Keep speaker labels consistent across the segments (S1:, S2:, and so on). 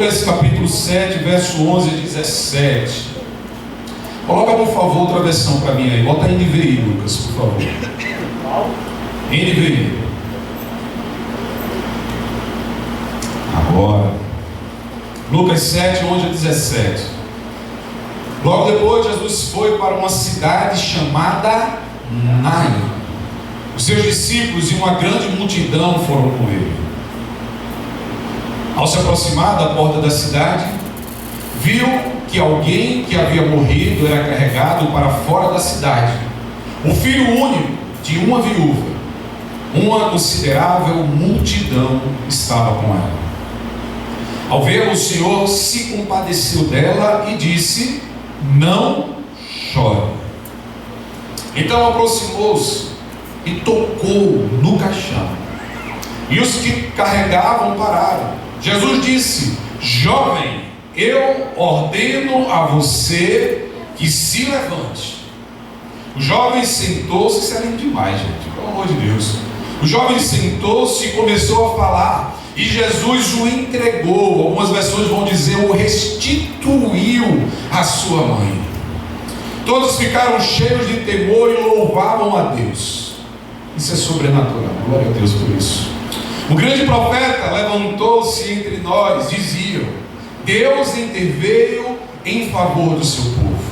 S1: Lucas capítulo 7, verso 11 a 17. Coloca, por favor, outra versão para mim aí. Bota NVI, Lucas, por favor. NVI. Agora. Lucas 7, 11 a 17. Logo depois, Jesus foi para uma cidade chamada Naim. Os seus discípulos e uma grande multidão foram com ele. Ao se aproximar da porta da cidade, viu que alguém que havia morrido era carregado para fora da cidade, o filho único de uma viúva. Uma considerável multidão estava com ela. Ao vê-la, o Senhor se compadeceu dela e disse: não chore. Então aproximou-se e tocou no caixão, e os que carregavam pararam. Jesus disse: jovem, eu ordeno a você que se levante. O jovem sentou-se, isso é lindo demais, gente, pelo amor de Deus. O jovem sentou-se e começou a falar, e Jesus o entregou. Algumas versões vão dizer, o restituiu à sua mãe. Todos ficaram cheios de temor e louvavam a Deus. Isso é sobrenatural, glória a Deus por isso. O grande profeta levantou-se entre nós, diziam: Deus interveio em favor do seu povo.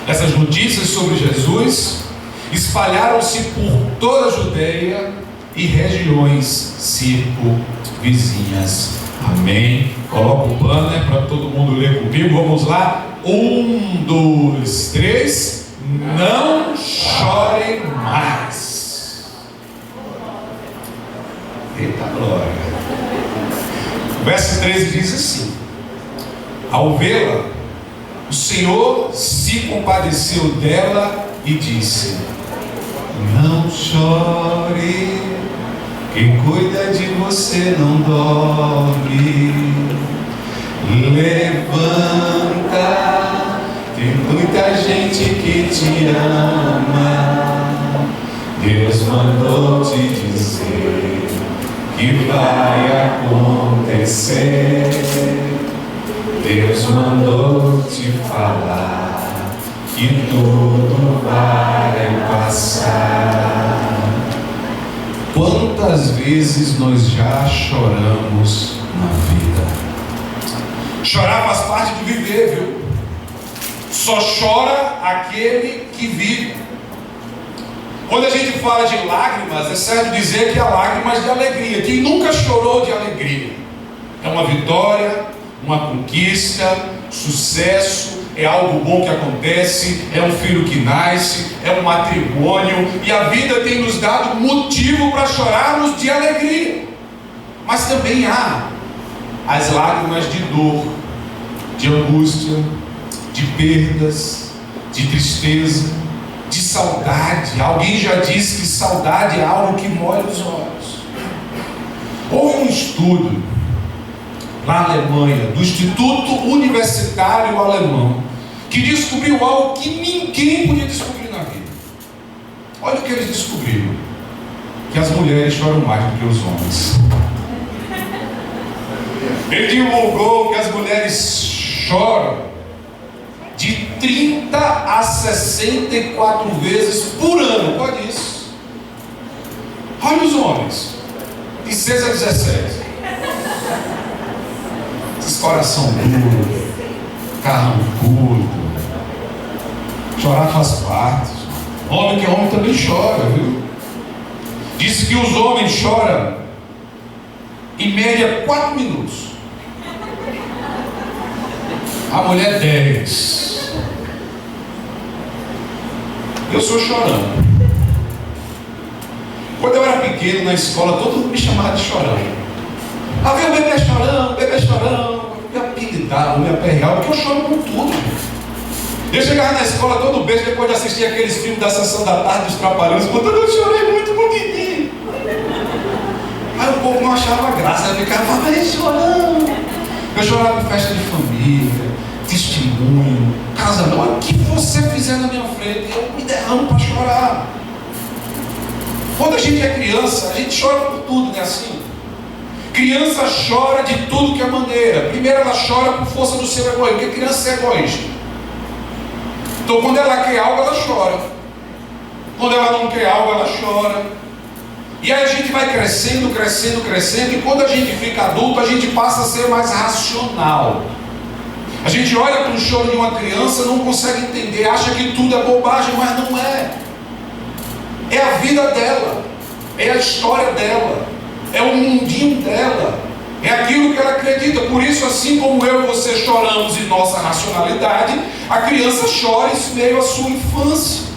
S1: Essas notícias sobre Jesus espalharam-se por toda a Judeia e regiões circunvizinhas. Amém. Coloca o banner para todo mundo ler comigo. Vamos lá. 1, 2, 3. Não chore mais. Eita glória. Verso 13 diz assim: ao vê-la, o Senhor se compadeceu dela e disse: não chore, quem cuida de você não dorme. Levanta, tem muita gente que te ama. Deus mandou te dizer que vai acontecer. Deus mandou te falar que tudo vai passar. Quantas vezes nós já choramos na vida? Chorar faz parte de viver, viu? Só chora aquele que vive. Quando a gente fala de lágrimas, é certo dizer que há lágrimas de alegria. Quem nunca chorou de alegria? É uma vitória, uma conquista, sucesso, é algo bom que acontece, é um filho que nasce, é um matrimônio, e a vida tem nos dado motivo para chorarmos de alegria. Mas também há as lágrimas de dor, de angústia, de perdas, de tristeza, de saudade. Alguém já disse que saudade é algo que molha os olhos. Houve um estudo na Alemanha, do Instituto Universitário Alemão, que descobriu algo que ninguém podia descobrir na vida. Olha o que eles descobriram: que as mulheres choram mais do que os homens. Ele divulgou que as mulheres choram de 30 a 64 vezes por ano. Olha isso. Olha os homens, de 6 a 17. Esses coração duro, carrancudo. Chorar faz parte. Homem que é homem também chora, viu? Disse que os homens choram em média 4 minutos. A mulher 10. Eu sou chorão. Quando eu era pequeno na escola, todo mundo me chamava de chorão. Ah, vem o bebê chorão, me apelidavam, me aperreavam, porque eu choro com tudo, gente. Eu chegava na escola todo beijo, depois de assistir aqueles filmes da sessão da tarde dos Trapalhões, contando, eu chorei muito com o menino. Aí o povo não achava graça, eu ficava, chorando. Eu chorava em festa de família, testemunho, casamento. O que você fizer na minha frente, eu me derramo para chorar. Quando a gente é criança, a gente chora por tudo, não é assim? Criança chora de tudo que é maneira. Primeiro ela chora por força do seu egoísmo, porque criança é egoísta. Então quando ela quer algo, ela chora. Quando ela não quer algo, ela chora. E aí a gente vai crescendo, e quando a gente fica adulto, a gente passa a ser mais racional. A gente olha para o choro de uma criança, não consegue entender, acha que tudo é bobagem, mas não é. É a vida dela, é a história dela, é o mundinho dela, é aquilo que ela acredita. Por isso, assim como eu e você choramos em nossa racionalidade, a criança chora em meio à sua infância.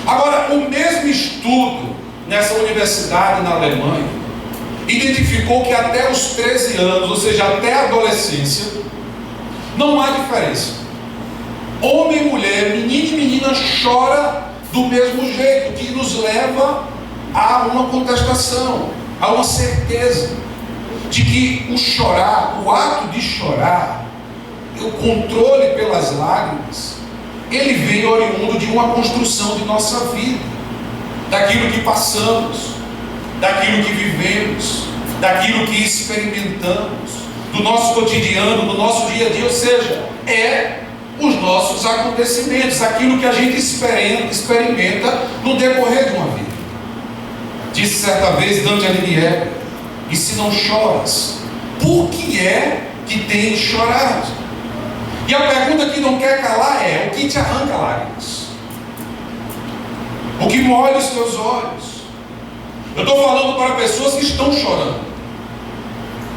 S1: Agora, o mesmo estudo nessa universidade na Alemanha identificou que até os 13 anos, ou seja, até a adolescência, não há diferença. Homem e mulher, menino e menina chora do mesmo jeito, que nos leva a uma contestação, a uma certeza de que o chorar, o ato de chorar, o controle pelas lágrimas, ele vem oriundo de uma construção de nossa vida, daquilo que passamos, daquilo que vivemos, daquilo que experimentamos, do nosso cotidiano, do nosso dia a dia, ou seja, é os nossos acontecimentos, aquilo que a gente experimenta no decorrer de uma vida. Disse certa vez Dante Alighieri: e se não choras, por que é que tens chorado? E a pergunta que não quer calar é: o que te arranca lágrimas? O que molha os teus olhos? Eu estou falando para pessoas que estão chorando,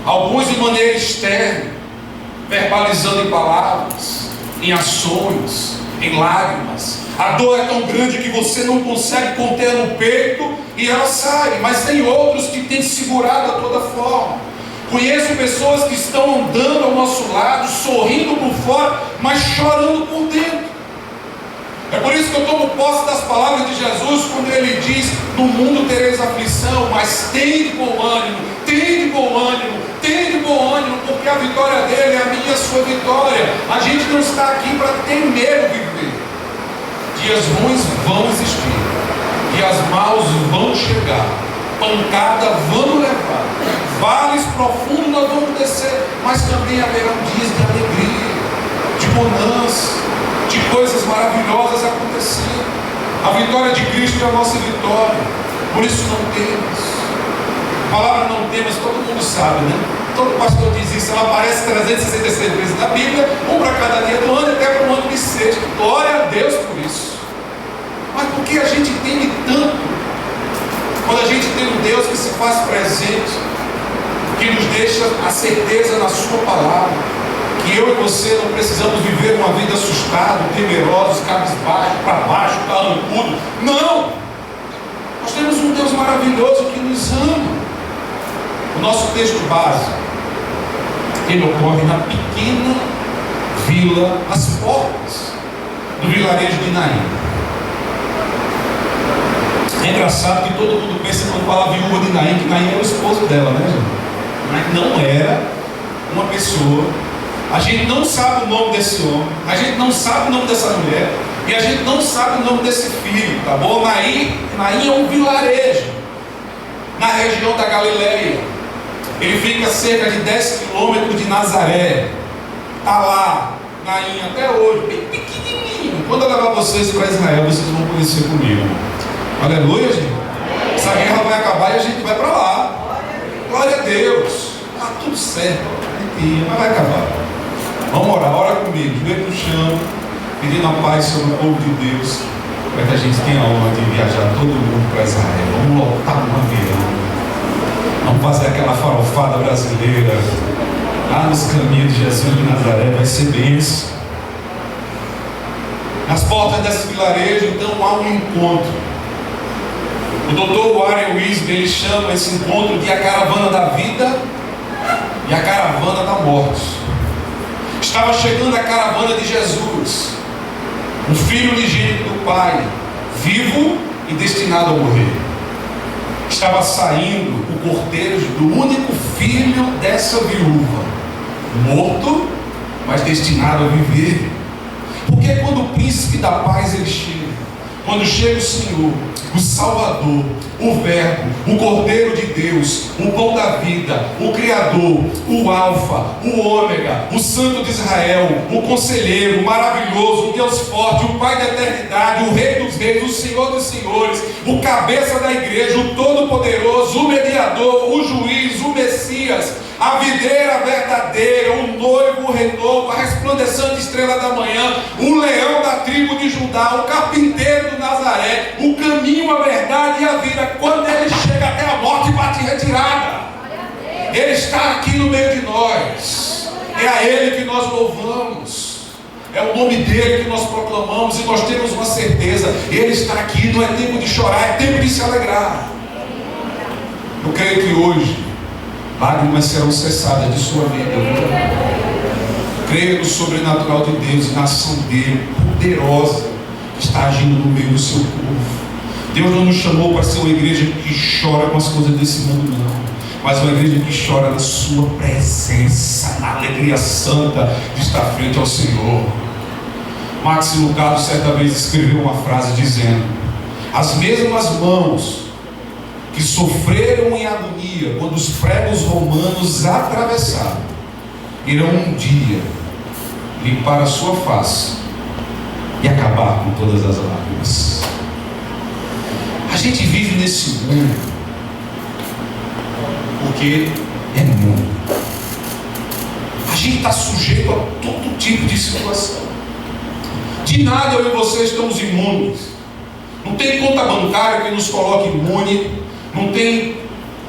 S1: alguns de maneira externa, verbalizando em palavras, em ações, em lágrimas. A dor é tão grande que você não consegue conter no peito e ela sai. Mas tem outros que têm segurado a toda forma. Conheço pessoas que estão andando ao nosso lado, sorrindo por fora, mas chorando por dentro. É por isso que eu tomo posse das palavras de Jesus quando Ele diz: no mundo tereis aflição, mas tende bom ânimo, tende bom ânimo, tende bom ânimo, porque a vitória dele é a minha e a sua vitória. A gente não está aqui para temer o viver. Dias ruins vão existir, dias maus vão chegar, pancada vamos levar, vales profundos nós vamos descer, mas também haverão dias de alegria, de bonança, de coisas maravilhosas acontecendo. A vitória de Cristo é a nossa vitória. Por isso não temas. A palavra não temas, todo mundo sabe, né? Todo pastor diz isso. Ela aparece 366 vezes na Bíblia, um para cada dia do ano, até para o ano bissexto. Glória a Deus por isso. Mas por que a gente teme tanto quando a gente tem um Deus que se faz presente, que nos deixa a certeza na sua palavra, que eu e você não precisamos viver uma vida assustados, temerosos, cabisbaixo, para baixo, carrancudo. Não! Nós temos um Deus maravilhoso que nos ama. O nosso texto base, ele ocorre na pequena vila, às portas do vilarejo de Naim. É engraçado que todo mundo pensa, quando fala viúva de Naim, que Naim era o esposo dela, né, gente? Mas não era uma pessoa. A gente não sabe o nome desse homem, a gente não sabe o nome dessa mulher, e a gente não sabe o nome desse filho, tá bom? Naim é um vilarejo na região da Galileia. Ele fica a cerca de 10 quilômetros de Nazaré. Está lá, Naim, até hoje, bem pequenininho. Quando eu levar vocês para Israel, vocês vão conhecer comigo. Aleluia, gente. Essa guerra vai acabar e a gente vai para lá. Glória a Deus. Está tudo certo, mas vai acabar. Vamos orar, ora comigo, joelho no chão, pedindo a paz sobre o povo de Deus, para que a gente tenha a honra de viajar todo mundo para Israel. Vamos lotar um avião. Vamos fazer aquela farofada brasileira lá nos caminhos de Jesus de Nazaré, vai ser bênção. Nas portas desse vilarejo, então, há um encontro. O Dr. Warren Wiersbe, ele chama esse encontro de a caravana da vida e a caravana da morte. Estava chegando a caravana de Jesus, um filho unigênito do Pai, vivo e destinado a morrer. Estava saindo o cortejo do único filho dessa viúva, morto, mas destinado a viver. Porque quando o príncipe da paz ele chega, quando chega o Senhor, o Salvador, o Verbo, o Cordeiro de Deus, o Pão da Vida, o Criador, o Alfa, o Ômega, o Santo de Israel, o Conselheiro, o Maravilhoso, o Deus Forte, o Pai da Eternidade, o Rei dos Reis, o Senhor dos Senhores, o Cabeça da Igreja, o Todo-Poderoso, o Mediador, o Juiz, o Messias, a videira verdadeira, o noivo, o renovo, a resplandecente estrela da manhã, o leão da tribo de Judá, o carpinteiro do Nazaré, o caminho, a verdade e a vida. Quando ele chega até a morte, bate retirada. Ele está aqui no meio de nós. É a ele que nós louvamos. É o nome dele que nós proclamamos, e nós temos uma certeza: ele está aqui. Não é tempo de chorar, é tempo de se alegrar. Eu creio que hoje lágrimas serão cessadas de sua vida. Creia no sobrenatural de Deus e na ação dele, poderosa, que está agindo no meio do seu povo. Deus não nos chamou para ser uma igreja que chora com as coisas desse mundo, não, mas uma igreja que chora na sua presença, na alegria santa de estar frente ao Senhor. Max Lucado certa vez escreveu uma frase dizendo: as mesmas mãos que sofreram em agonia quando os pregos romanos atravessaram, irão um dia limpar a sua face e acabar com todas as lágrimas. A gente vive nesse mundo porque é mundo. A gente está sujeito a todo tipo de situação. De nada eu e você estamos imunes. Não tem conta bancária que nos coloque imune. Não tem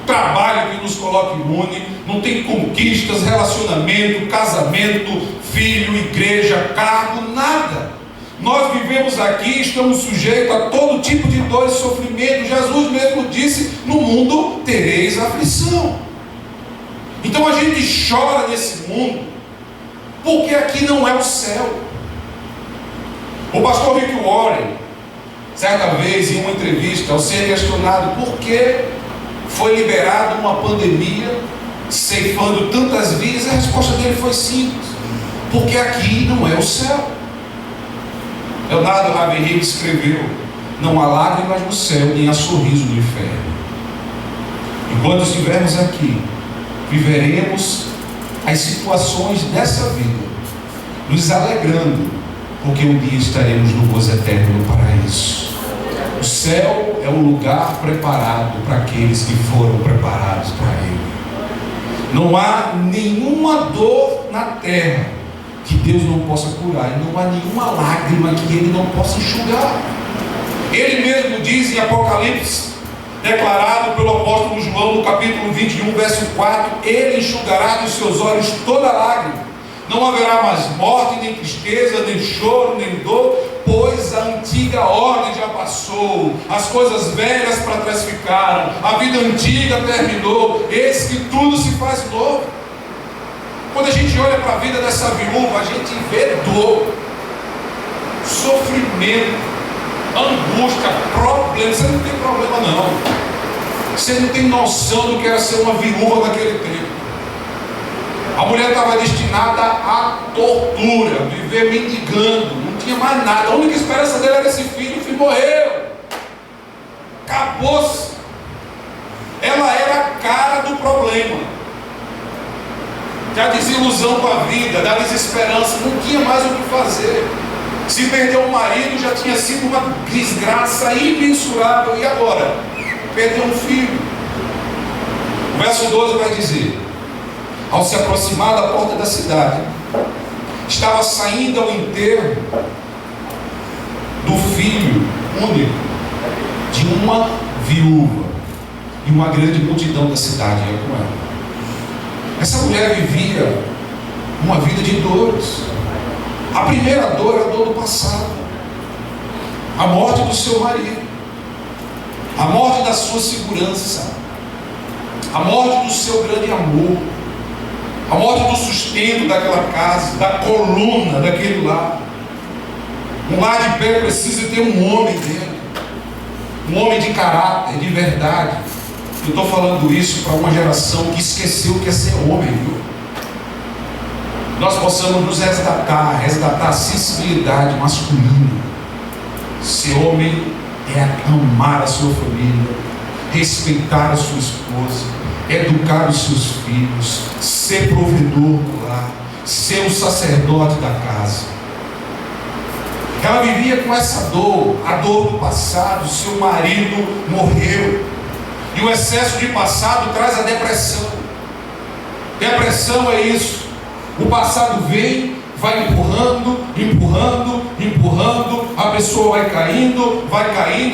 S1: trabalho que nos coloque imune, não tem conquistas, relacionamento, casamento, filho, igreja, cargo, nada. Nós vivemos aqui, estamos sujeitos a todo tipo de dor e sofrimento. Jesus mesmo disse: no mundo tereis aflição. Então a gente chora nesse mundo, porque aqui não é o céu. O pastor Rick Warren, certa vez, em uma entrevista, ao ser questionado por que foi liberada uma pandemia ceifando tantas vidas, a resposta dele foi simples: porque aqui não é o céu. Leonardo Ravenhill escreveu: não há lágrimas no céu, nem há sorriso no inferno. Enquanto estivermos aqui, viveremos as situações dessa vida, nos alegrando, porque um dia estaremos no gozo eterno no paraíso. O céu é um lugar preparado para aqueles que foram preparados para Ele. Não há nenhuma dor na terra que Deus não possa curar, e não há nenhuma lágrima que Ele não possa enxugar. Ele mesmo diz em Apocalipse, declarado pelo apóstolo João no capítulo 21, verso 4: Ele enxugará dos seus olhos toda lágrima. Não haverá mais morte, nem tristeza, nem choro, nem dor, pois a antiga ordem já passou, as coisas velhas para trás ficaram, a vida antiga terminou, eis que tudo se faz novo. Quando a gente olha para a vida dessa viúva, a gente vê dor, sofrimento, angústia, problema. Você não tem problema não. Você não tem noção do que era ser uma viúva naquele tempo. A mulher estava destinada à tortura, viver mendigando, não tinha mais nada. A única esperança dele era esse filho. O filho morreu, acabou-se. Ela era a cara do problema, da desilusão com a vida, da desesperança. Não tinha mais o que fazer. Se perdeu o marido, já tinha sido uma desgraça imensurável. E agora? Perdeu um filho. O verso 12 vai dizer: ao se aproximar da porta da cidade, estava saindo ao enterro do filho único de uma viúva, e uma grande multidão da cidade ia com ela. Essa mulher vivia uma vida de dores. A primeira dor era a dor do passado, a morte do seu marido, a morte da sua segurança, a morte do seu grande amor, a morte do sustento daquela casa, da coluna daquele lar. Um lar de pé precisa ter um homem dentro, um homem de caráter, de verdade. Eu estou falando isso para uma geração que esqueceu o que é ser homem, viu? Nós possamos nos resgatar a sensibilidade masculina, Ser homem é amar a sua família, respeitar a sua esposa, educar os seus filhos, ser provedor do lar, ser o sacerdote da casa. Ela vivia com essa dor, a dor do passado. Seu marido morreu, e o excesso de passado traz a depressão. Depressão é isso: o passado vem, vai empurrando, a pessoa vai caindo,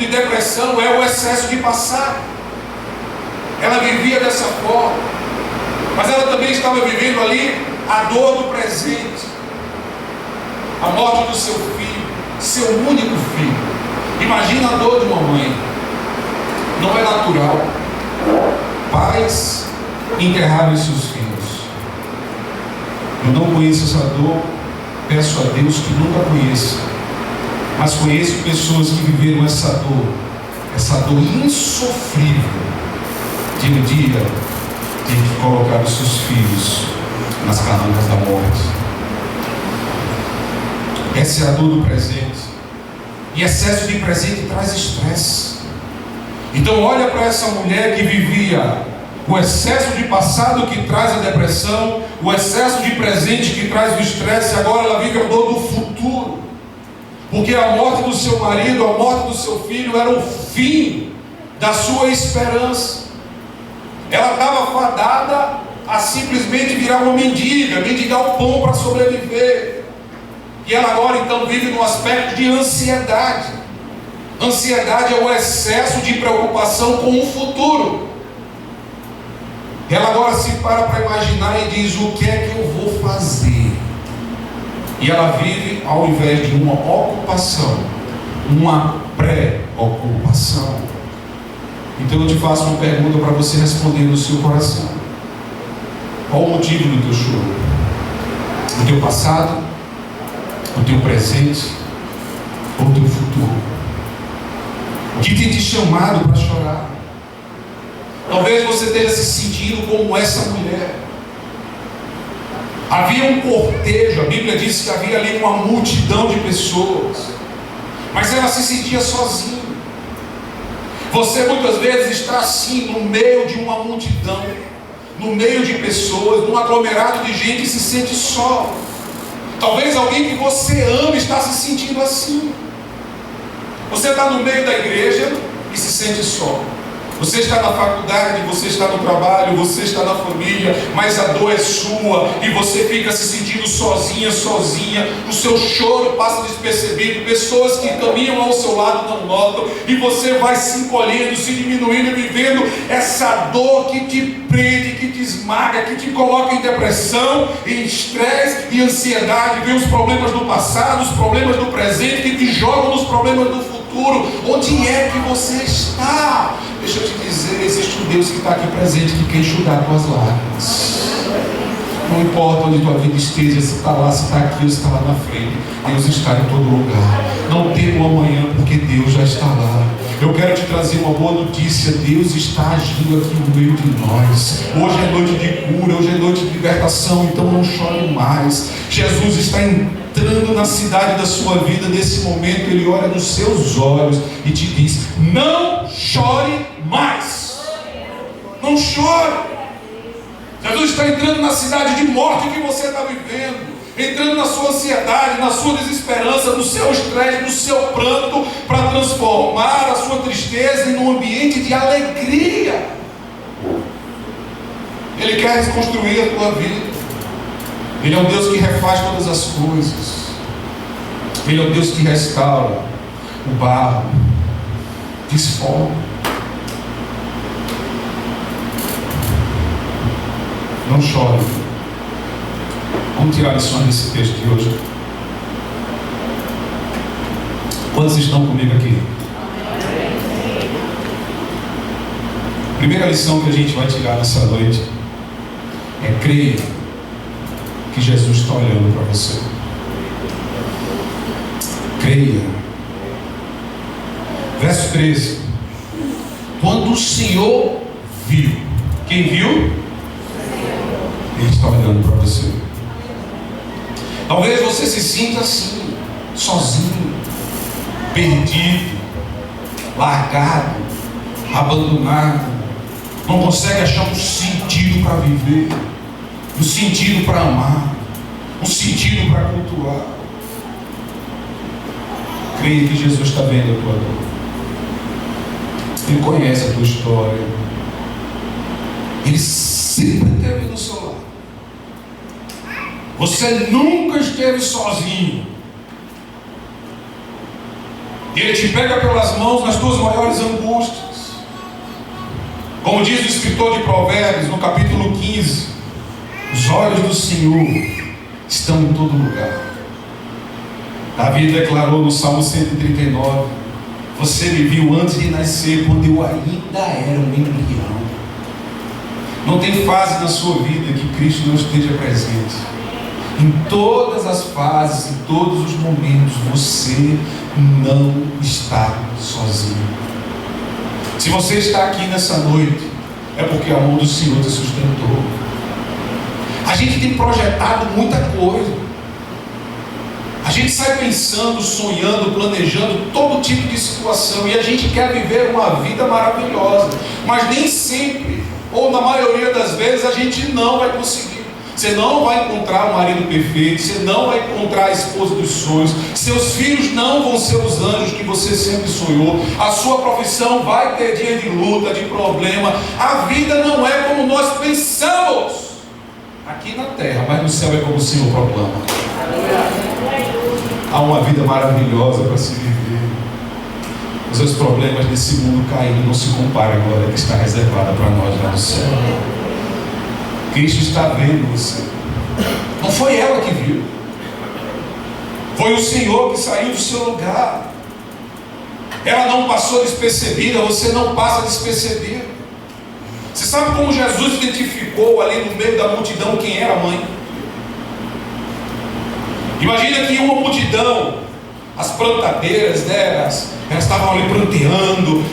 S1: e depressão é o excesso de passado. Ela vivia dessa forma, mas ela também estava vivendo ali a dor do presente, a morte do seu filho, seu único filho. Imagina a dor de uma mãe. Não é natural pais enterrarem seus filhos. Eu não conheço essa dor, peço a Deus que nunca conheça, mas conheço pessoas que viveram essa dor insofrível de um dia ter que colocar os seus filhos nas carrancas da morte. Essa é a dor do presente, e excesso de presente traz estresse. Então olha para essa mulher que vivia o excesso de passado que traz a depressão, o excesso de presente que traz o estresse. Agora ela vive a dor do futuro, porque a morte do seu marido, a morte do seu filho era o fim da sua esperança. Ela estava fadada a simplesmente virar uma mendiga, mendigar o pão para sobreviver. E ela agora então vive num aspecto de ansiedade. Ansiedade é o excesso de preocupação com o futuro. Ela agora se para imaginar e diz: o que é que eu vou fazer? E ela vive, ao invés de uma ocupação, uma pré-ocupação. Então eu te faço uma pergunta para você responder no seu coração: qual o motivo do teu choro? O teu passado? O teu presente? Ou o teu futuro? O que tem te chamado para chorar? Talvez você tenha se sentido como essa mulher. Havia um cortejo, a Bíblia diz que havia ali uma multidão de pessoas, mas ela se sentia sozinha. Você muitas vezes está assim, no meio de uma multidão, no meio de pessoas, num aglomerado de gente, e se sente só. Talvez alguém que você ama está se sentindo assim. Você está no meio da igreja e se sente só. Você está na faculdade, você está no trabalho, você está na família, mas a dor é sua e você fica se sentindo sozinha. O seu choro passa despercebido, pessoas que caminham ao seu lado não notam, e você vai se encolhendo, se diminuindo e vivendo essa dor que te prende, que te esmaga, que te coloca em depressão, em estresse e ansiedade. Vem os problemas do passado, os problemas do presente, que te jogam nos problemas do futuro. Onde é que você está? Deixa eu te dizer, existe um Deus que está aqui presente, que quer enxugar tuas lágrimas. Não importa onde tua vida esteja, se está lá, se está aqui ou se está lá na frente, Deus está em todo lugar. Não tema o amanhã, porque Deus já está lá. Eu quero te trazer uma boa notícia: Deus está agindo aqui no meio de nós. Hoje é noite de cura, hoje é noite de libertação, então não chore mais. Jesus está entrando na cidade da sua vida nesse momento. Ele olha nos seus olhos e te diz: não chore mais. Não chore. Jesus está entrando na cidade de morte que você está vivendo, entrando na sua ansiedade, na sua desesperança, no seu estresse, no seu pranto, para transformar a sua tristeza em um ambiente de alegria. Ele quer reconstruir a tua vida. Ele é um Deus que refaz todas as coisas. Ele é um Deus que restaura o barro, desforma. Não chore. Vamos tirar lições desse texto de hoje. Quantos estão comigo aqui? Primeira lição que a gente vai tirar nessa noite é: creia que Jesus está olhando para você. Creia. Verso 13: quando o Senhor viu, quem viu? Ele está olhando para você. Talvez você se sinta assim, sozinho, perdido, largado, abandonado, não consegue achar um sentido para viver, um sentido para amar, um sentido para cultuar. Creia que Jesus está vendo a tua dor. Ele conhece a tua história. Ele sempre esteve do seu lado. Você nunca esteve sozinho. Ele te pega pelas mãos nas tuas maiores angústias. Como diz o escritor de Provérbios, no capítulo 15, os olhos do Senhor estão em todo lugar. Davi declarou no Salmo 139: você me viu antes de nascer, quando eu ainda era um embrião. Não tem fase na sua vida que Cristo não esteja presente. Em todas as fases, em todos os momentos, você não está sozinho. Se você está aqui nessa noite, é porque a mão do Senhor te sustentou. A gente tem projetado muita coisa. A gente sai pensando, sonhando, planejando todo tipo de situação, e a gente quer viver uma vida maravilhosa, mas nem sempre, ou na maioria das vezes, a gente não vai conseguir. Você não vai encontrar o marido perfeito, você não vai encontrar a esposa dos sonhos, seus filhos não vão ser os anjos que você sempre sonhou, a sua profissão vai ter dia de luta, de problema. A vida não é como nós pensamos aqui na terra, mas no céu é como o Senhor proclama. Há uma vida maravilhosa para se viver. Os seus problemas desse mundo caído não se comparam à glória que está reservada para nós lá no céu. Cristo está vendo você. Não foi ela que viu, foi o Senhor que saiu do seu lugar. Ela não passou despercebida, você não passa despercebido. Você sabe como Jesus identificou ali no meio da multidão quem era a mãe? Imagina que uma multidão, as plantadeiras, né, elas estavam ali planteando,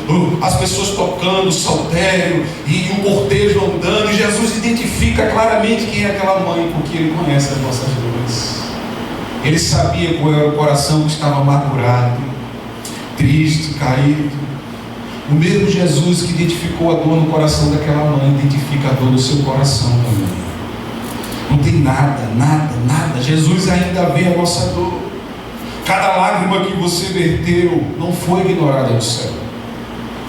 S1: as pessoas tocando saltério e o cortejo andando, e Jesus identifica claramente quem é aquela mãe, porque Ele conhece as nossas dores. Ele sabia qual era o coração que estava amargurado, triste, caído. O mesmo Jesus que identificou a dor no coração daquela mãe, identifica a dor no seu coração também. Não tem nada. Jesus ainda vê a nossa dor. Cada lágrima que você verteu não foi ignorada no céu.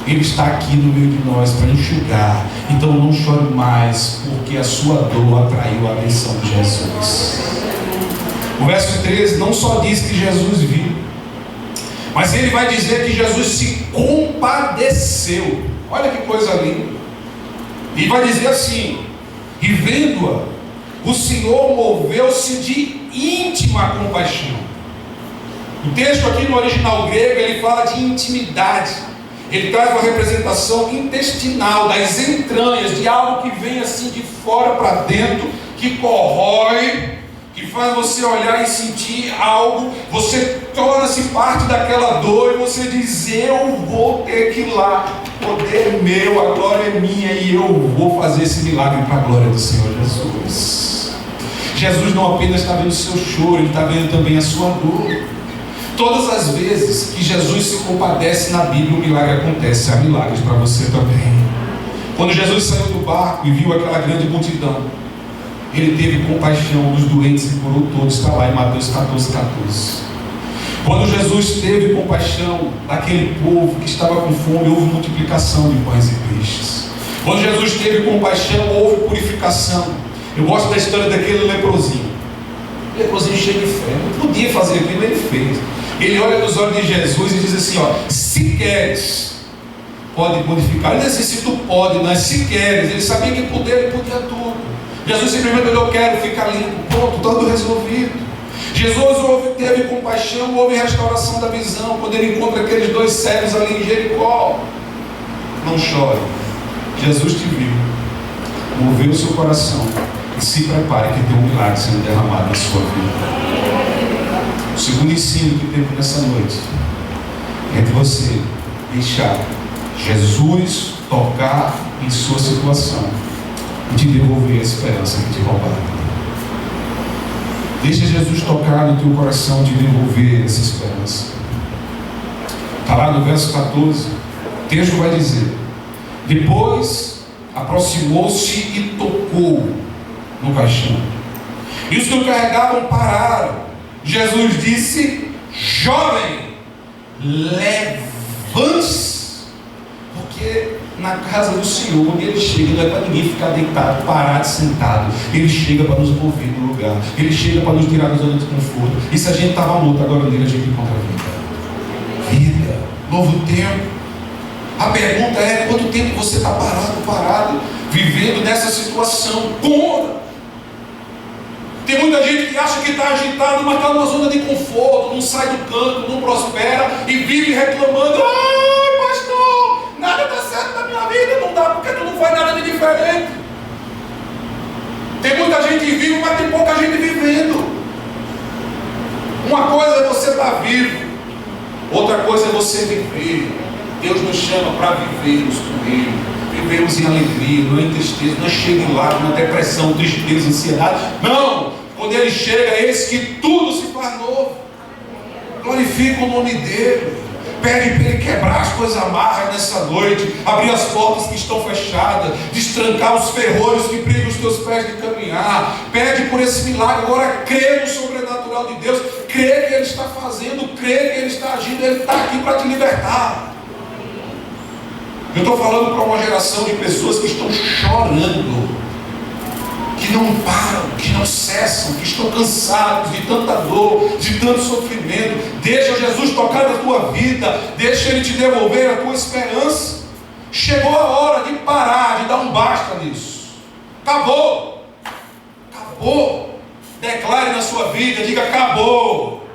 S1: Ele está aqui no meio de nós para enxugar. Então não chore mais, porque a sua dor atraiu a atenção de Jesus. O verso 13 não só diz que Jesus viu, mas ele vai dizer que Jesus se compadeceu. Olha que coisa linda. E vai dizer assim: e vendo-a, o Senhor moveu-se de íntima compaixão. O texto aqui no original grego, ele fala de intimidade. Ele traz uma representação intestinal, das entranhas, de algo que vem assim de fora para dentro, que corrói, que faz você olhar e sentir algo. Você torna-se parte daquela dor e você diz: eu vou ter que ir lá, o poder é meu, a glória é minha, e eu vou fazer esse milagre para a glória do Senhor Jesus. Jesus não apenas está vendo o seu choro, Ele está vendo também a sua dor. Todas as vezes que Jesus se compadece na Bíblia, um milagre acontece. Há milagres para você também. Quando Jesus saiu do barco e viu aquela grande multidão, Ele teve compaixão dos doentes e curou todos. Está lá em Mateus 14. Quando Jesus teve compaixão daquele povo que estava com fome, houve multiplicação de pães e peixes. Quando Jesus teve compaixão, houve purificação. Eu gosto da história daquele leprosinho. Leprosinho cheio de fé, não podia fazer aquilo, ele fez. Ele olha nos olhos de Jesus e diz assim: ó, se queres, pode modificar. Ele disse assim: se tu pode, mas se queres. Ele sabia que poder, ele podia tudo. Jesus simplesmente olhou: eu quero ficar limpo, pronto, tudo resolvido. Jesus teve compaixão, houve restauração da visão, quando ele encontra aqueles dois cegos ali em Jericó. Não chore, Jesus te viu, moveu o seu coração, e se prepare que tem um milagre sendo derramado na sua vida. O segundo ensino que temos nessa noite é de você deixar Jesus tocar em sua situação e te devolver a esperança que te roubaram. Deixa Jesus tocar no teu coração e te devolver essa esperança. Está lá no verso 14. O texto vai dizer: depois aproximou-se e tocou no caixão. E os que o carregavam pararam. Jesus disse: jovem, levante-se. Porque na casa do Senhor, onde Ele chega, não é para ninguém ficar deitado, parado, sentado. Ele chega para nos mover do lugar. Ele chega para nos tirar da zona de conforto. E se a gente estava morto, agora nele a gente encontra vida, novo tempo. A pergunta é: quanto tempo você está parado, vivendo nessa situação? Como? Tem muita gente que acha que está agitado, mas está numa zona de conforto, não sai do canto, não prospera e vive reclamando: ai, pastor, nada está certo na minha vida. Não dá, porque tu não faz nada de diferente. Tem muita gente viva, mas tem pouca gente vivendo. Uma coisa é você estar vivo, outra coisa é você viver. Deus nos chama para vivermos com Ele, vivermos em alegria, não em tristeza, não chega em lágrimas, na depressão, tristeza, ansiedade. Não! Quando Ele chega, eis que tudo se faz novo. Glorifica o nome dEle. Pede para Ele quebrar as coisas amarras nessa noite, abrir as portas que estão fechadas, destrancar os ferrolhos que prendem os teus pés de caminhar. Pede por esse milagre. Agora crê no sobrenatural de Deus, crê que Ele está fazendo, crê que Ele está agindo. Ele está aqui para te libertar. Eu estou falando para uma geração de pessoas que estão chorando, que não param, que não cessam, que estão cansados de tanta dor, de tanto sofrimento. Deixa Jesus tocar na tua vida, deixa Ele te devolver a tua esperança. Chegou a hora de parar, de dar um basta nisso. Acabou. Acabou. Declare na sua vida, diga: acabou.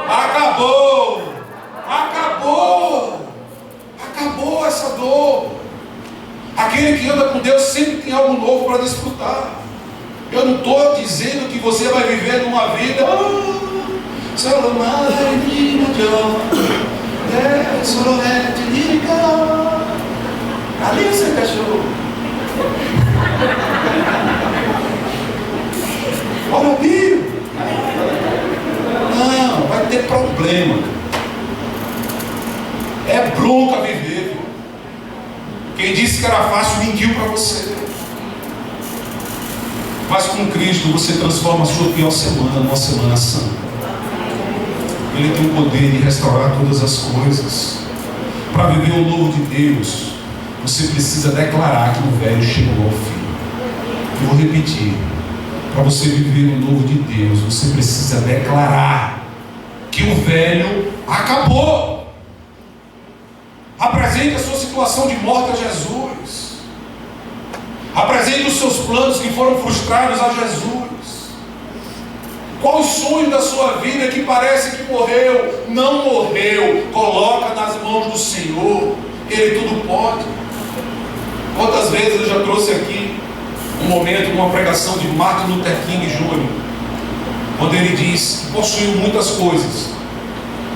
S1: Acabou. Acabou. Acabou essa dor. Aquele que anda com Deus sempre tem algo novo para desfrutar. Eu não estou dizendo que você vai viver numa vida ali você cachorro. Olha o Bíblia. Não, vai ter problema. É bronca viver. Quem disse que era fácil mentiu para você. Mas com Cristo você transforma a sua pior semana numa semana santa. Ele tem o poder de restaurar todas as coisas. Para viver o novo de Deus, você precisa declarar que o velho chegou ao fim. Eu vou repetir. Para você viver o novo de Deus, você precisa declarar que o velho acabou. Apresente a sua situação de morte a Jesus. Apresente os seus planos que foram frustrados a Jesus. Qual o sonho da sua vida que parece que morreu? Não morreu. Coloca nas mãos do Senhor. Ele tudo pode. Quantas vezes eu já trouxe aqui um momento, uma pregação de Martin Luther King Jr., quando ele diz que possuiu muitas coisas,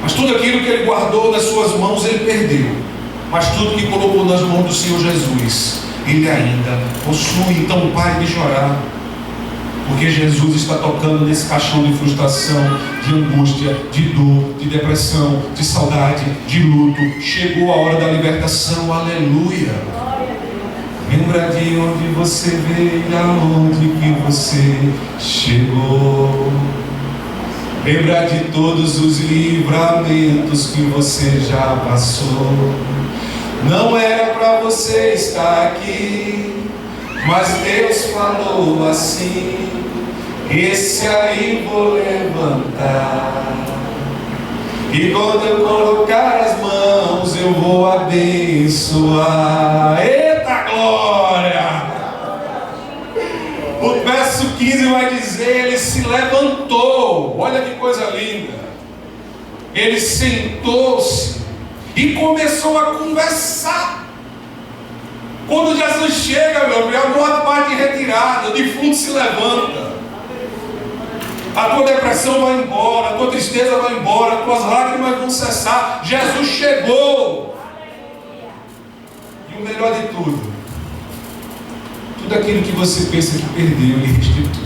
S1: mas tudo aquilo que ele guardou nas suas mãos ele perdeu. Mas tudo que colocou nas mãos do Senhor Jesus, Ele ainda possui. Então pare de chorar, porque Jesus está tocando nesse caixão de frustração, de angústia, de dor, de depressão, de saudade, de luto. Chegou a hora da libertação. Aleluia. Lembra de onde você veio, aonde que você chegou. Lembra de todos os livramentos que você já passou. Não era para você estar aqui, mas Deus falou assim: esse aí vou levantar, e quando eu colocar as mãos eu vou abençoar. Eita glória! O verso 15 vai dizer: ele se levantou. Olha que coisa linda. Ele sentou-se e começou a conversar. Quando Jesus chega, meu filho, a morte parte em retirada, o defunto se levanta. A tua depressão vai embora, a tua tristeza vai embora, as tuas lágrimas vão cessar. Jesus chegou. E o melhor de tudo, tudo aquilo que você pensa que perdeu, Ele restitui.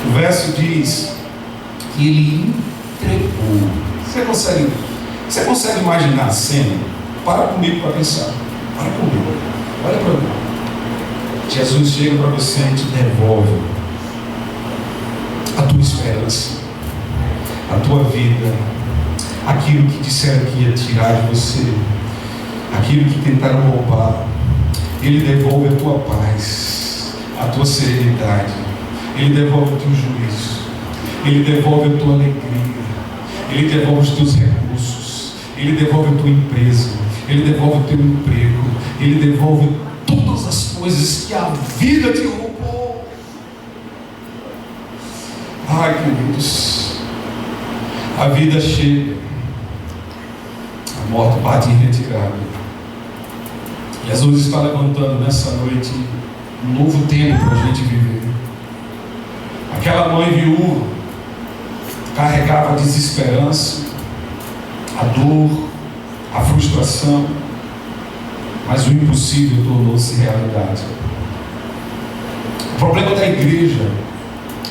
S1: O verso diz que Ele entregou Você consegue imaginar a cena? Para comigo para pensar. Para comigo. Olha para mim. Jesus chega para você e te devolve a tua esperança, a tua vida, aquilo que disseram que ia tirar de você, aquilo que tentaram roubar. Ele devolve a tua paz, a tua serenidade, Ele devolve o teu juízo, Ele devolve a tua alegria, Ele devolve os teus recursos, Ele devolve a tua empresa, Ele devolve o teu emprego, Ele devolve todas as coisas que a vida te roubou. Ai, queridos, a vida chega, a morte bate em retirada. Jesus está levantando nessa noite um novo tempo para a gente viver. Aquela mãe viúva carregava a desesperança, a dor, a frustração, mas o impossível tornou-se realidade. O problema da igreja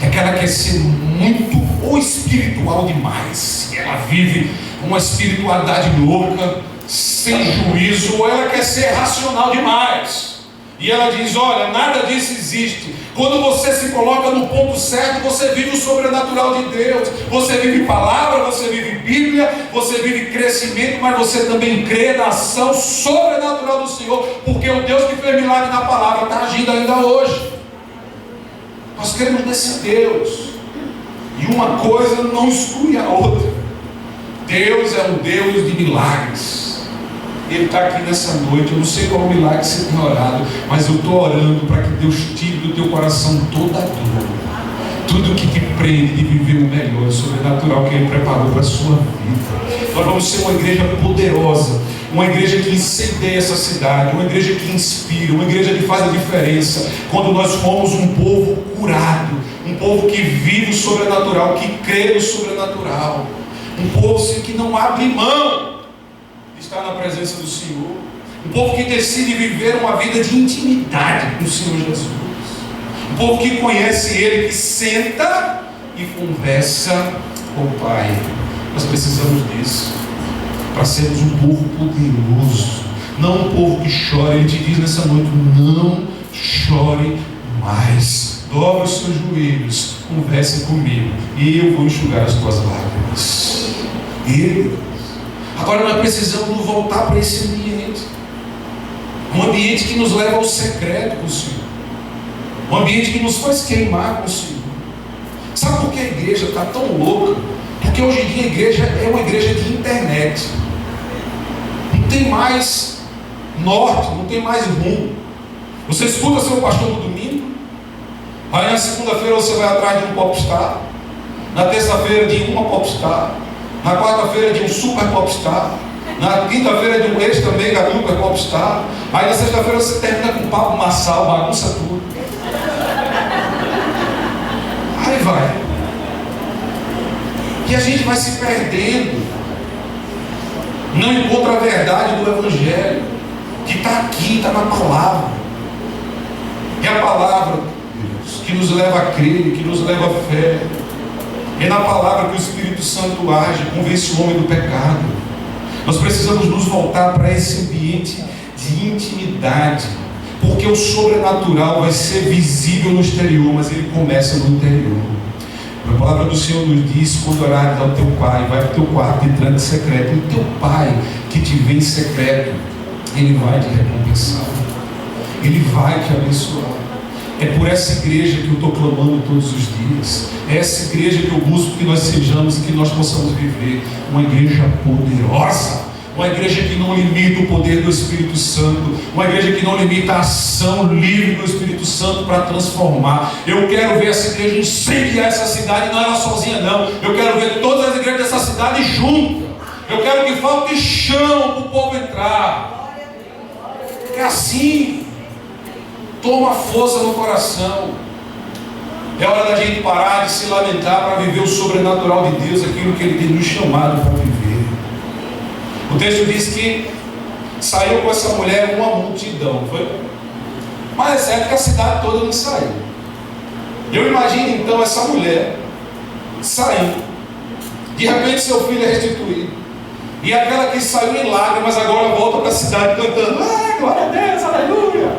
S1: é que ela quer ser muito ou espiritual demais. Ela vive uma espiritualidade louca, sem juízo, ou ela quer ser racional demais. E ela diz: olha, nada disso existe. Quando você se coloca no ponto certo, você vive o sobrenatural de Deus. Você vive palavra, você vive Bíblia, você vive crescimento, mas você também crê na ação sobrenatural do Senhor, porque o Deus que fez milagre na palavra está agindo ainda hoje. Nós cremos nesse Deus, e uma coisa não exclui a outra. Deus é um Deus de milagres. Ele está aqui nessa noite. Eu não sei qual milagre você tem orado, mas eu estou orando para que Deus tire do teu coração toda a dor, tudo que te prende de viver o melhor, o sobrenatural que Ele preparou para a sua vida. Nós vamos ser uma igreja poderosa, uma igreja que incendeia essa cidade, uma igreja que inspira, uma igreja que faz a diferença. Quando nós formos um povo curado, um povo que vive o sobrenatural, que crê no sobrenatural, um povo que não abre mão de estar na presença do Senhor, um povo que decide viver uma vida de intimidade com o Senhor Jesus, um povo que conhece Ele, que senta e conversa com o Pai. Nós precisamos disso para sermos um povo poderoso, não um povo que chora. Ele te diz nessa noite: não chore mais, dobre os seus joelhos, converse comigo e eu vou enxugar as tuas lágrimas. Agora nós precisamos voltar para esse ambiente, um ambiente que nos leva ao secreto com o Senhor, um ambiente que nos faz queimar com o Senhor. Sabe por que a igreja está tão louca? Porque hoje em dia a igreja é uma igreja de internet. Não tem mais norte, não tem mais rumo. Você escuta seu pastor no domingo, aí na segunda-feira você vai atrás de um popstar, na terça-feira de uma popstar, na quarta-feira de um super popstar, na quinta-feira de um extra mega dupla popstar, aí na sexta-feira você termina com um papo maçal, bagunça tudo. Aí vai. E a gente vai se perdendo, não encontra a verdade do Evangelho, que está aqui, está na palavra. É a palavra, Deus, que nos leva a crer, que nos leva a fé. É na palavra que o Espírito Santo age, convence o homem do pecado. Nós precisamos nos voltar para esse ambiente de intimidade, porque o sobrenatural vai ser visível no exterior, mas ele começa no interior. A palavra do Senhor nos diz: quando orares ao teu Pai, vai para o teu quarto e tranca em secreto. E o teu Pai que te vê em secreto, Ele vai te recompensar, Ele vai te abençoar. É por essa igreja que eu estou clamando todos os dias. É essa igreja que eu busco que nós sejamos e que nós possamos viver uma igreja poderosa, uma igreja que não limita o poder do Espírito Santo, uma igreja que não limita a ação livre do Espírito Santo para transformar. Eu quero ver essa igreja incendiar essa cidade, não ela sozinha não. Eu quero ver todas as igrejas dessa cidade juntas. Eu quero que falte chão para o povo entrar. É assim. Toma força no coração. É hora da gente parar de se lamentar para viver o sobrenatural de Deus, aquilo que Ele tem nos chamado para viver. O texto diz que saiu com essa mulher uma multidão, foi? Mas é certo que a cidade toda não saiu. Eu imagino então essa mulher saindo De repente seu filho é restituído. E aquela que saiu em lágrimas agora volta para a cidade cantando: ah, glória a Deus, aleluia.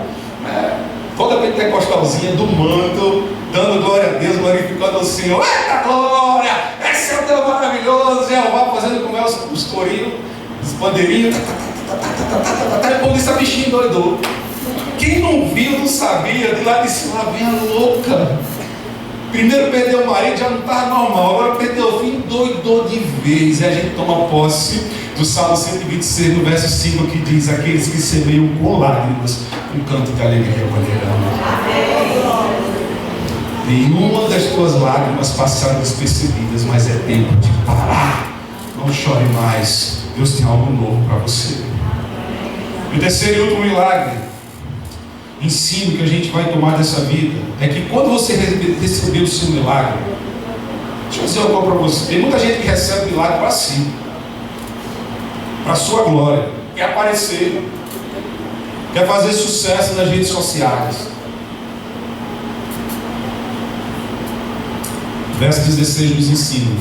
S1: Toda pentecostalzinha do manto, dando glória a Deus, glorificando o Senhor. Eita glória! Esse é o Deus maravilhoso. Jeová fazendo com ela os corinhos, os pandeirinhos. O povo disse: a bichinha doidou. Quem não viu, não sabia. De lá de cima vem a louca. Primeiro perdeu o marido, já não estava normal. Agora perdeu o filho, doidou de vez. E a gente toma posse do Salmo 126, no verso 5, que diz: aqueles que semeiam com lágrimas, um canto de alegria colherão. Nenhuma das tuas lágrimas passaram despercebidas, mas é tempo de parar. Não chore mais. Deus tem algo novo para você. E o terceiro e último milagre, ensino que a gente vai tomar dessa vida, é que quando você receber o seu milagre, deixa eu dizer uma coisa para você. Tem muita gente que recebe milagre para si, para a sua glória, quer aparecer, quer fazer sucesso nas redes sociais. Verso 16 nos ensina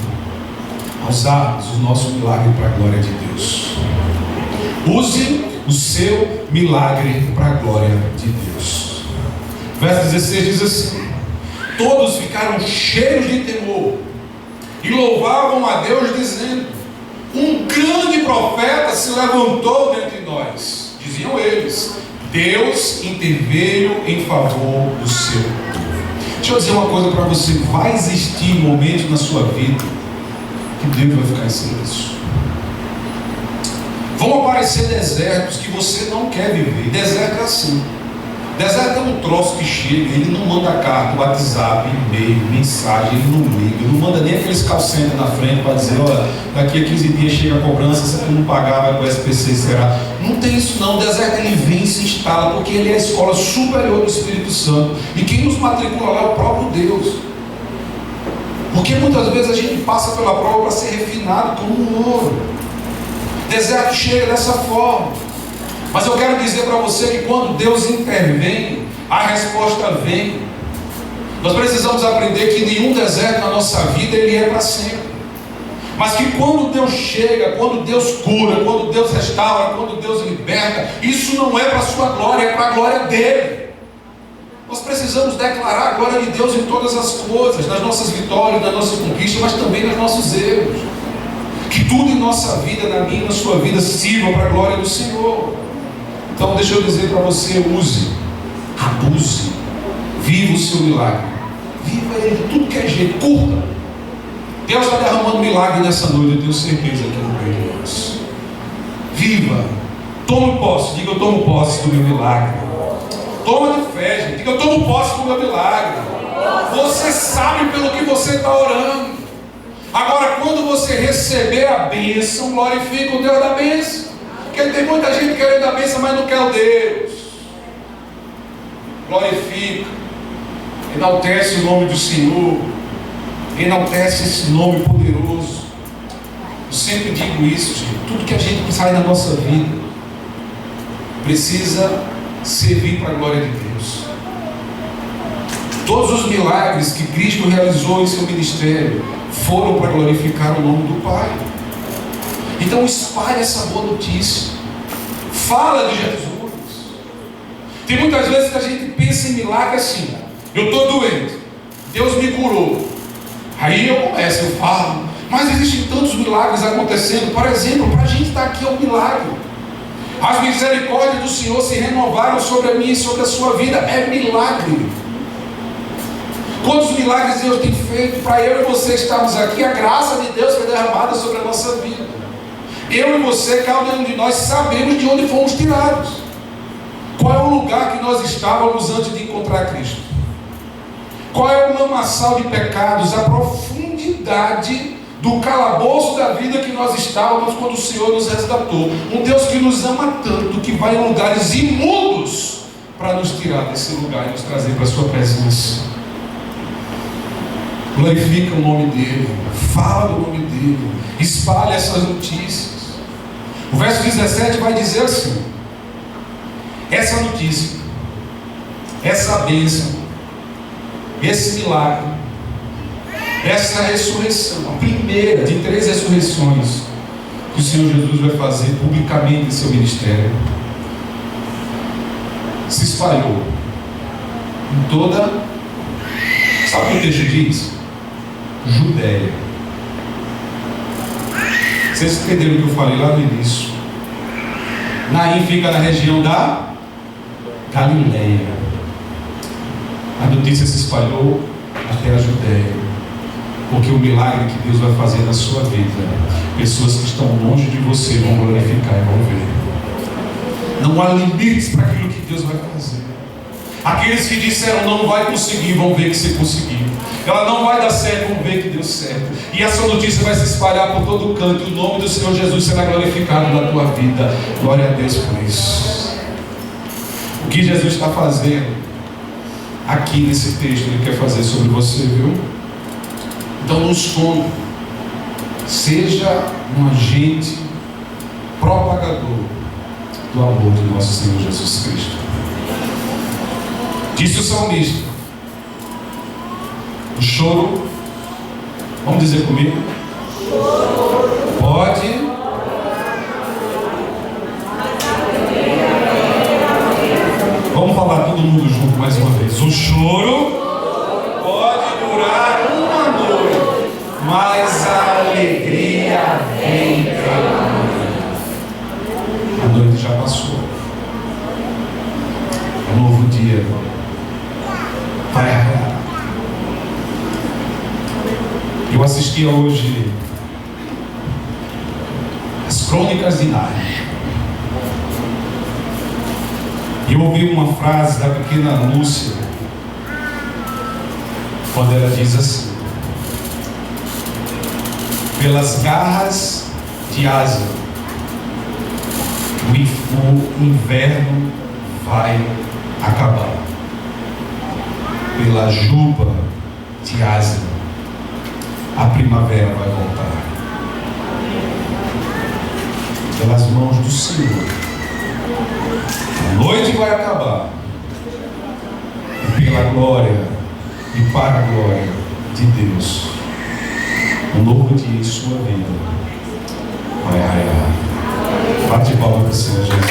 S1: a usarmos o nosso milagre para a glória de Deus. Use o seu milagre para a glória de Deus. Verso 16 diz assim: todos ficaram cheios de temor e louvavam a Deus, dizendo: um grande profeta se levantou dentre nós. Diziam eles: Deus interveio em favor do seu povo. Deixa eu dizer uma coisa para você: vai existir momentos na sua vida que Deus vai ficar em silêncio. Vão aparecer desertos que você não quer viver. Deserto é assim. Deserto é um troço que chega, ele não manda carta, WhatsApp, e-mail, mensagem, ele não liga, ele não manda nem aqueles call center na frente para dizer: olha, daqui a 15 dias chega a cobrança, se tu não pagar vai para o SPC e será. Não tem isso não. O deserto ele vem e se instala, porque ele é a escola superior do Espírito Santo, e quem nos matricula lá é o próprio Deus. Porque muitas vezes a gente passa pela prova para ser refinado como um ouro. Deserto chega dessa forma. Mas eu quero dizer para você que quando Deus intervém, a resposta vem. Nós precisamos aprender que nenhum deserto na nossa vida ele é para sempre. Mas que quando Deus chega, quando Deus cura, quando Deus restaura, quando Deus liberta, isso não é para a sua glória, é para a glória dele. Nós precisamos declarar a glória de Deus em todas as coisas, nas nossas vitórias, nas nossas conquistas, mas também nos nossos erros. Que tudo em nossa vida, na minha e na sua vida, sirva para a glória do Senhor. Então deixa eu dizer para você: use, abuse, viva o seu milagre, viva ele de tudo que é jeito, curta. Deus está derramando milagre nessa noite, eu tenho certeza que no meio de nós. Viva, tome posse, diga: eu tomo posse do meu milagre. Toma de fé, gente, diga: eu tomo posse do meu milagre. Você sabe pelo que você está orando. Agora, quando você receber a bênção, glorifica o Deus da bênção. Porque tem muita gente querendo a bênção, mas não quer o Deus. Glorifica, enaltece o nome do Senhor, enaltece esse nome poderoso. Eu sempre digo isso, gente. Tudo que a gente sai na nossa vida precisa servir para a glória de Deus. Todos os milagres que Cristo realizou em seu ministério foram para glorificar o nome do Pai. Então espalhe essa boa notícia. Fala de Jesus. Tem muitas vezes que a gente pensa em milagre assim: eu estou doente, Deus me curou. Aí eu começo, eu falo. Mas existem tantos milagres acontecendo. Por exemplo, para a gente estar aqui é um milagre. As misericórdias do Senhor se renovaram sobre a minha e sobre a sua vida. É milagre. Quantos milagres Deus tem feito para eu e você estarmos aqui? A graça de Deus foi derramada sobre a nossa vida. Eu e você, cada um de nós, sabemos de onde fomos tirados. Qual é o lugar que nós estávamos antes de encontrar Cristo? Qual é o lamaçal de pecados, a profundidade do calabouço da vida que nós estávamos quando o Senhor nos resgatou? Um Deus que nos ama tanto, que vai em lugares imundos para nos tirar desse lugar e nos trazer para a sua presença. Glorifica o nome dele, fala do nome dele, espalha essas notícias. O verso 17 vai dizer assim: essa notícia, essa bênção, esse milagre Essa ressurreição, a primeira de 3 ressurreições que o Senhor Jesus vai fazer publicamente em seu ministério, se espalhou em toda, sabe o que o texto diz? Judéia. Vocês entenderam o que eu falei lá no início? Naim fica na região da Galileia. A notícia se espalhou até a Judéia, porque o milagre que Deus vai fazer na sua vida, pessoas que estão longe de você vão glorificar e vão ver. Não há limites para aquilo que Deus vai fazer. Aqueles que disseram não vai conseguir, vão ver que você conseguiu. Ela não vai dar certo, vão ver que deu certo. E essa notícia vai se espalhar por todo canto, e o nome do Senhor Jesus será glorificado na tua vida. Glória a Deus por isso. O que Jesus está fazendo aqui nesse texto, Ele quer fazer sobre você, viu? Então não esconda. Seja um agente propagador do amor de nosso Senhor Jesus Cristo. Disse o salmista: o choro, vamos dizer comigo? Pode. Vamos falar todo mundo junto mais uma vez. O choro pode durar uma noite, mas a alegria vem pela manhã. A noite já passou. Um novo dia vai agora. Eu assistia hoje as Crônicas de Nárnia. E eu ouvi uma frase da pequena Lúcia, quando ela diz assim: pelas garras de Aslan, o inverno vai acabar. Pela juba de Aslan, a primavera vai voltar. Pelas mãos do Senhor, a noite vai acabar. E pela glória e para a glória de Deus, um novo dia em sua vida vai raiar. Bate palma para o Senhor Jesus.